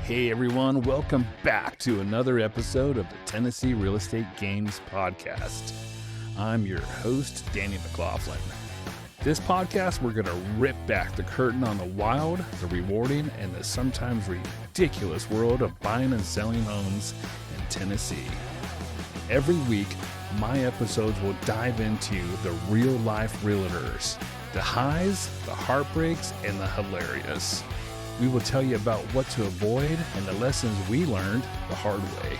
Hey everyone, welcome back to another episode of the Tennessee Real Estate Games Podcast. I'm your host, Danny McLaughlin. This podcast, we're going to rip back the curtain on the wild, the rewarding, and the sometimes ridiculous world of buying and selling homes in Tennessee. Every week, my episodes will dive into the real-life realtors, the highs, the heartbreaks, and the hilarious. We will tell you about what to avoid and the lessons we learned the hard way.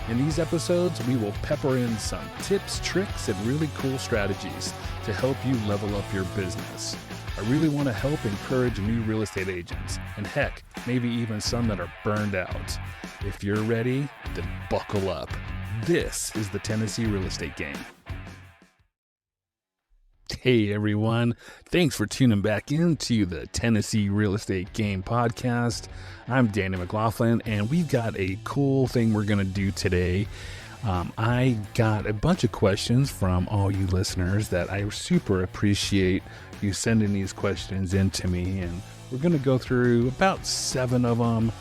In these episodes, we will pepper in some tips, tricks, and really cool strategies to help you level up your business. I really want to help encourage new real estate agents, and heck, maybe even some that are burned out. If you're ready, then buckle up. This is the Tennessee Real Estate Game. Hey everyone, thanks for tuning back into the Tennessee Real Estate Game Podcast. I'm Danny McLaughlin, and we've got a cool thing we're going to do today. I got a bunch of questions from all you listeners that I super appreciate you sending these questions in to me, and we're going to go through about 7 of them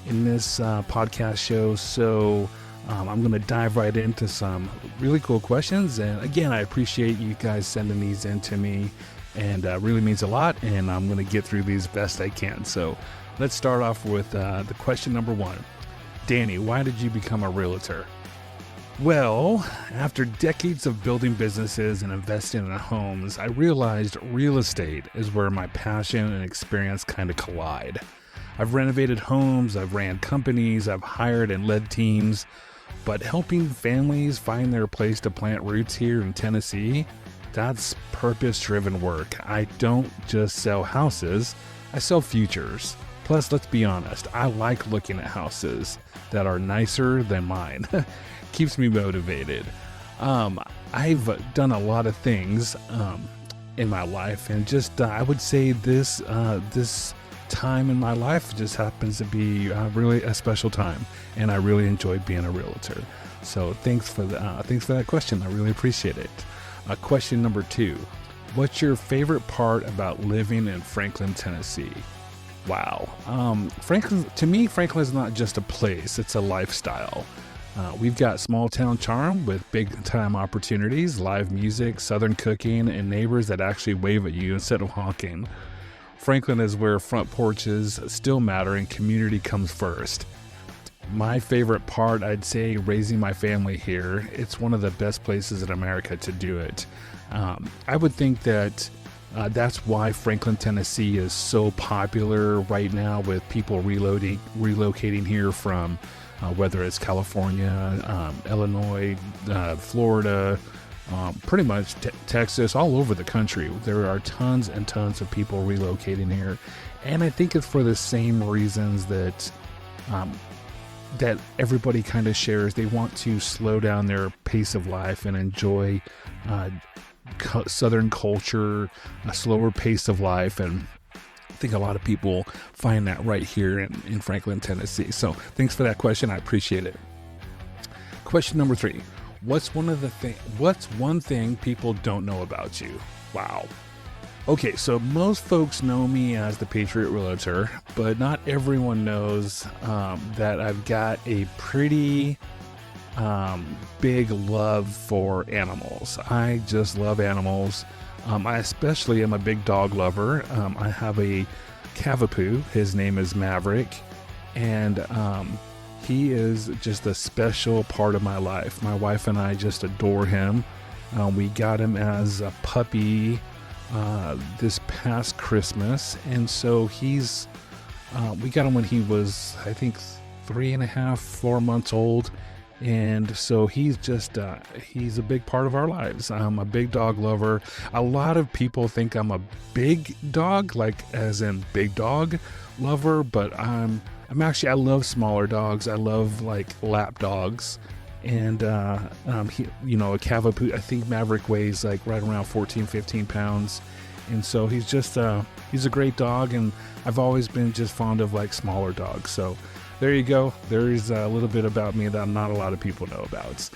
in this podcast show, so I'm going to dive right into some really cool questions. And again, I appreciate you guys sending these in to me, and really means a lot. And I'm going to get through these best I can. So let's start off with the question number 1. Danny, why did you become a realtor? Well, after decades of building businesses and investing in homes, I realized real estate is where my passion and experience kind of collide. I've renovated homes, I've ran companies, I've hired and led teams. But helping families find their place to plant roots here in Tennessee, that's purpose-driven work. I don't just sell houses, I sell futures. Plus, let's be honest, I like looking at houses that are nicer than mine. Keeps me motivated. I've done a lot of things in my life, and just I would say this time in my life just happens to be really a special time, and I really enjoy being a realtor. So thanks for that question. I really appreciate it. Question number 2: what's your favorite part about living in Franklin, Tennessee? Wow. Franklin is not just a place, it's a lifestyle. We've got small town charm with big time opportunities, live music, southern cooking, and neighbors that actually wave at you instead of honking. Franklin is where front porches still matter and community comes first. My favorite part, I'd say, raising my family here. It's one of the best places in America to do it. I would think that that's why Franklin, Tennessee is so popular right now, with people relocating here from whether it's California, Illinois, Florida, pretty much Texas, all over the country. There are tons and tons of people relocating here, and I think it's for the same reasons that that everybody kind of shares. They want to slow down their pace of life and enjoy Southern culture, a slower pace of life, and I think a lot of people find that right here in Franklin, Tennessee. So thanks for that question. I appreciate it. Question number 3. What's one thing people don't know about you? Wow. Okay, so most folks know me as the Patriot Realtor, but not everyone knows that I've got a pretty big love for animals. I just love animals. I especially am a big dog lover. I have a Cavapoo. His name is Maverick, and he is just a special part of my life. My wife and I just adore him. We got him as a puppy this past Christmas, and so we got him when he was, I think, 3.5, 4 months old, and so he's just he's a big part of our lives. I'm a big dog lover. A lot of people think I'm a big dog, like as in big dog lover, but I love smaller dogs. I love like lap dogs, and a Cavapoo. I think Maverick weighs like right around 14-15 pounds, and so he's just he's a great dog, and I've always been just fond of like smaller dogs. So there you go. There is a little bit about me that not a lot of people know about.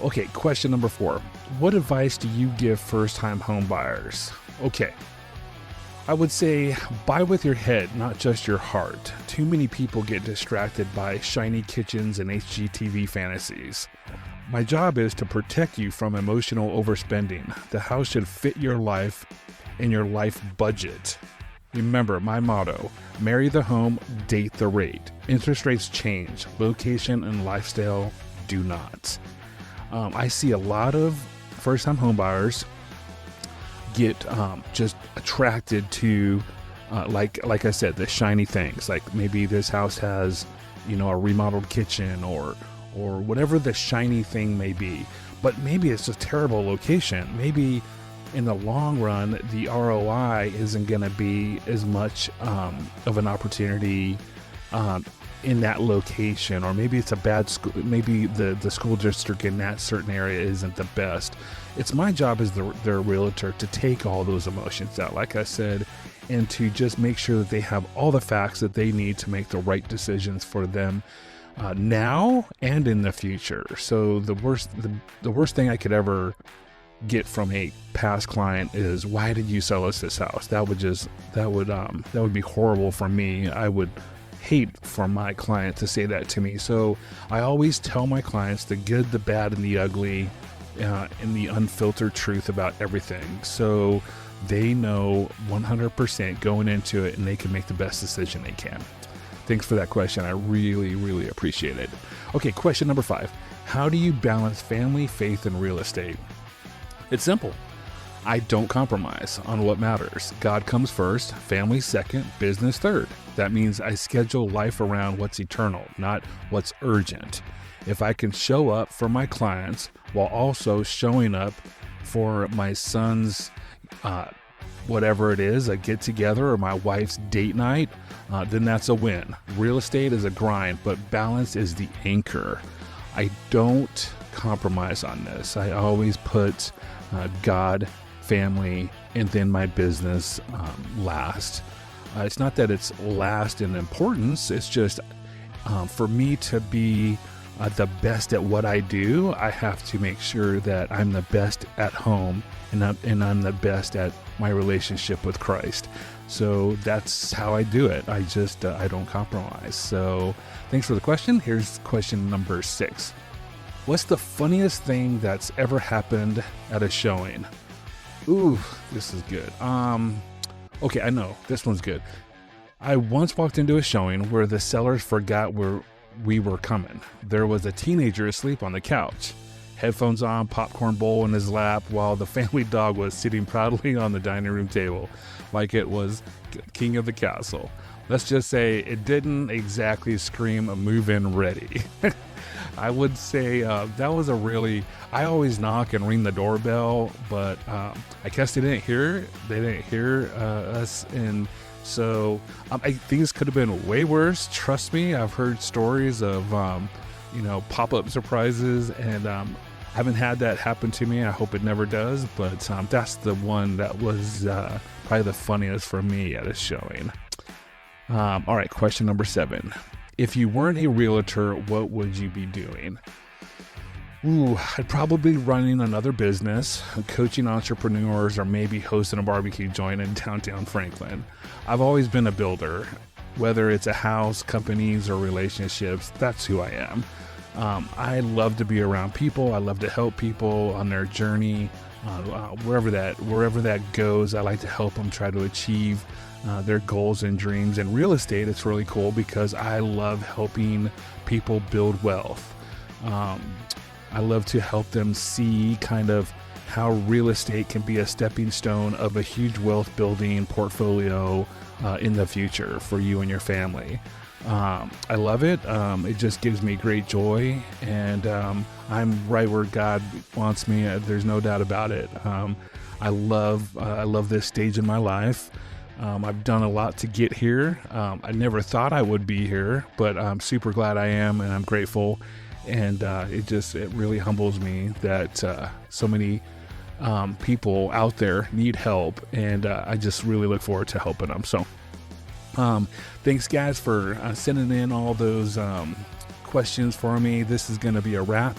Okay, question number 4: what advice do you give first-time home buyers? Okay, I would say buy with your head, not just your heart. Too many people get distracted by shiny kitchens and HGTV fantasies. My job is to protect you from emotional overspending. The house should fit your life and your life budget. Remember my motto, marry the home, date the rate. Interest rates change, location and lifestyle do not. I see a lot of first-time homebuyers get just attracted to, like I said, the shiny things. Like maybe this house has, a remodeled kitchen or whatever the shiny thing may be. But maybe it's a terrible location. Maybe in the long run, the ROI isn't going to be as much of an opportunity in that location, or maybe it's a bad school. Maybe the school district in that certain area isn't the best. It's my job as their realtor to take all those emotions out, like I said, and to just make sure that they have all the facts that they need to make the right decisions for them now and in the future. So the worst thing I could ever get from a past client is, why did you sell us this house? That would be horrible for me. I would hate for my client to say that to me. So I always tell my clients the good, the bad, and the ugly, and the unfiltered truth about everything, so they know 100% going into it and they can make the best decision they can. Thanks for that question. I really, really appreciate it. Okay, question number 5. How do you balance family, faith, and real estate? It's simple. I don't compromise on what matters. God comes first, family second, business third. That means I schedule life around what's eternal, not what's urgent. If I can show up for my clients while also showing up for my son's whatever it is, a get together or my wife's date night, then that's a win. Real estate is a grind, but balance is the anchor. I don't compromise on this. I always put God, family, and then my business last. It's not that it's last in importance. It's just for me to be the best at what I do, I have to make sure that I'm the best at home and I'm the best at my relationship with Christ. So that's how I do it. I don't compromise. So thanks for the question. Here's question number 6. What's the funniest thing that's ever happened at a showing? Ooh, this is good. Okay, I know this one's good. I once walked into a showing where the sellers forgot where we were coming. There was a teenager asleep on the couch, headphones on, popcorn bowl in his lap, while the family dog was sitting proudly on the dining room table like it was king of the castle. Let's just say it didn't exactly scream a move-in ready. I would say that was I always knock and ring the doorbell, but I guess they didn't hear us, and so things could have been way worse. Trust me, I've heard stories of pop-up surprises, and I haven't had that happen to me. I hope it never does, but that's the one that was probably the funniest for me at a showing. All right, question number 7. If you weren't a realtor, what would you be doing? I'd probably be running another business, coaching entrepreneurs, or maybe hosting a barbecue joint in downtown Franklin. I've always been a builder, whether it's a house, companies, or relationships. That's who I am. I love to be around people. I love to help people on their journey, wherever that goes. I like to help them try to achieve their goals and dreams. In real estate, it's really cool because I love helping people build wealth. I love to help them see kind of how real estate can be a stepping stone of a huge wealth building portfolio in the future for you and your family. I love it. It just gives me great joy, and I'm right where God wants me. There's no doubt about it. I love this stage in my life. I've done a lot to get here. I never thought I would be here, but I'm super glad I am, and I'm grateful. And it really humbles me that so many people out there need help, and I just really look forward to helping them. So thanks guys for sending in all those questions for me. This is going to be a wrap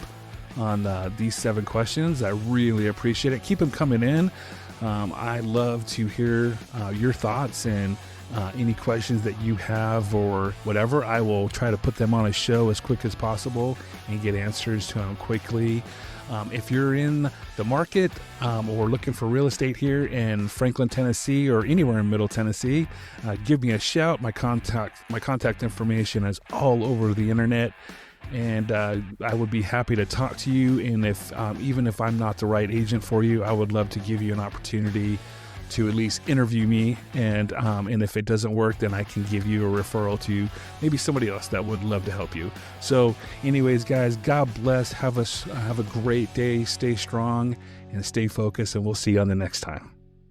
on these 7 questions. I really appreciate it. Keep them coming in. I love to hear your thoughts and any questions that you have or whatever. I will try to put them on a show as quick as possible and get answers to them quickly. If you're in the market or looking for real estate here in Franklin, Tennessee, or anywhere in Middle Tennessee, give me a shout. My contact information is all over the internet, and I would be happy to talk to you. And if even if I'm not the right agent for you, I would love to give you an opportunity to at least interview me, and if it doesn't work, then I can give you a referral to maybe somebody else that would love to help you. So anyways, guys, God bless. Have a great day. Stay strong and stay focused, and we'll see you on the next time.